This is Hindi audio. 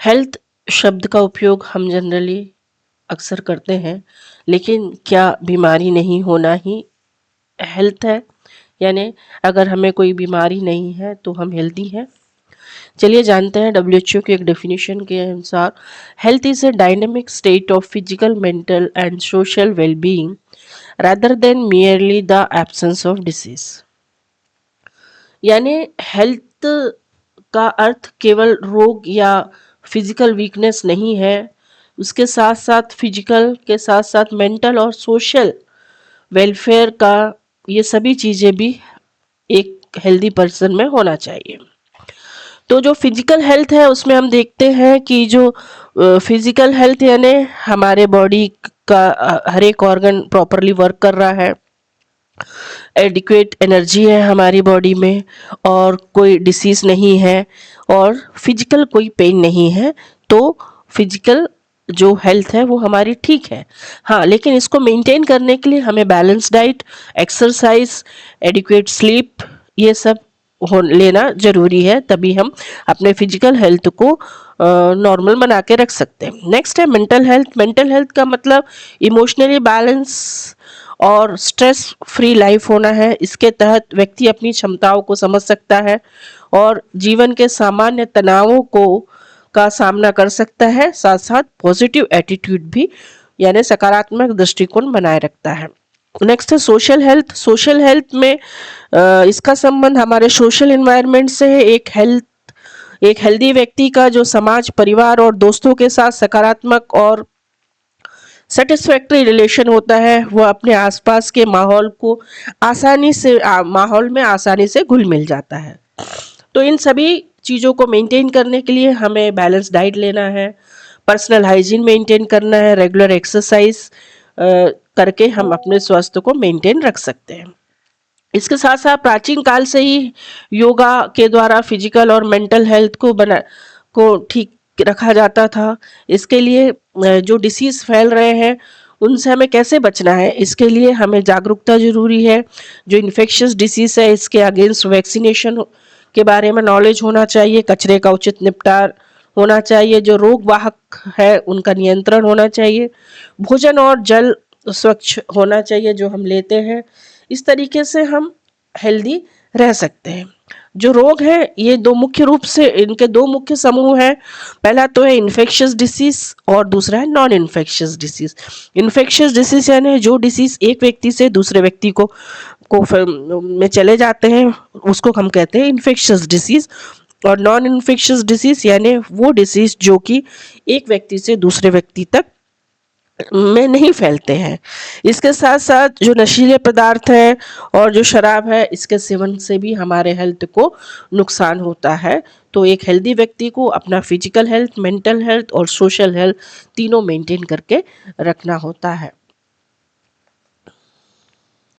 हेल्थ शब्द का उपयोग हम जनरली अक्सर करते हैं, लेकिन क्या बीमारी नहीं होना ही हेल्थ है? यानी अगर हमें कोई बीमारी नहीं है तो हम हेल्दी हैं? चलिए जानते हैं डब्ल्यूएचओ की एक डेफिनेशन के अनुसार health is a dynamic state of physical, mental and social well-being rather than merely the absence of disease। यानी हेल्थ का अर्थ केवल रोग या फिजिकल वीकनेस नहीं है, उसके साथ साथ फिजिकल के साथ साथ मेंटल और सोशल वेलफेयर का, ये सभी चीज़ें भी एक हेल्दी पर्सन में होना चाहिए। तो जो फिजिकल हेल्थ है उसमें हम देखते हैं कि जो फिजिकल हेल्थ यानी हमारे बॉडी का हर एक ऑर्गन प्रॉपरली वर्क कर रहा है, एडिक्वेट एनर्जी है हमारी बॉडी में, और कोई डिसीज नहीं है, और फिजिकल कोई पेन नहीं है, तो फिजिकल जो हेल्थ है वो हमारी ठीक है। हाँ, लेकिन इसको मेंटेन करने के लिए हमें balance diet, exercise, adequate sleep, ये सब हो लेना ज़रूरी है, तभी हम अपने फिजिकल हेल्थ को नॉर्मल बना के रख सकते हैं। नेक्स्ट है मेंटल हेल्थ। मेंटल हेल्थ का मतलब इमोशनली बैलेंस और स्ट्रेस फ्री लाइफ होना है। इसके तहत व्यक्ति अपनी क्षमताओं को समझ सकता है और जीवन के सामान्य तनावों को का सामना कर सकता है, साथ साथ पॉजिटिव एटीट्यूड भी यानी सकारात्मक दृष्टिकोण बनाए रखता है। नेक्स्ट है सोशल हेल्थ। सोशल हेल्थ में इसका संबंध हमारे सोशल एनवायरनमेंट से है। एक हेल्दी व्यक्ति का जो समाज, परिवार और दोस्तों के साथ सकारात्मक और सेटिस्फैक्ट्री रिलेशन होता है, वह अपने आसपास के माहौल को माहौल में आसानी से घुल मिल जाता है। तो इन सभी चीज़ों को मेंटेन करने के लिए हमें बैलेंस डाइट लेना है, पर्सनल हाइजीन मेंटेन करना है, रेगुलर एक्सरसाइज करके हम अपने स्वास्थ्य को मेंटेन रख सकते हैं। इसके साथ साथ प्राचीन काल से ही योगा के द्वारा फिजिकल और मेंटल हेल्थ को ठीक रखा जाता था। इसके लिए जो डिसीज फैल रहे हैं उनसे हमें कैसे बचना है, इसके लिए हमें जागरूकता जरूरी है। जो इन्फेक्शियस डिसीज है इसके अगेंस्ट वैक्सीनेशन के बारे में नॉलेज होना चाहिए, कचरे का उचित निपटान होना चाहिए, जो रोग वाहक है उनका नियंत्रण होना चाहिए, भोजन और जल स्वच्छ होना चाहिए जो हम लेते हैं। इस तरीके से हम हेल्दी रह सकते हैं। जो रोग हैं ये इनके दो मुख्य समूह हैं। पहला तो है इन्फेक्शियस डिसीज और दूसरा है non infectious disease. Infectious disease यानी जो डिसीज एक व्यक्ति से दूसरे व्यक्ति में चले जाते हैं उसको हम कहते हैं इन्फेक्शियस डिसीज। और नॉन इन्फेक्शियस डिसीज यानी वो डिसीज जो कि एक व्यक्ति से दूसरे व्यक्ति तक में नहीं फैलते हैं। इसके साथ साथ जो नशीले पदार्थ हैं और जो शराब है इसके सेवन से भी हमारे हेल्थ को नुकसान होता है। तो एक हेल्दी व्यक्ति को अपना फिजिकल हेल्थ, मेंटल हेल्थ और सोशल हेल्थ तीनों मेंटेन करके रखना होता है।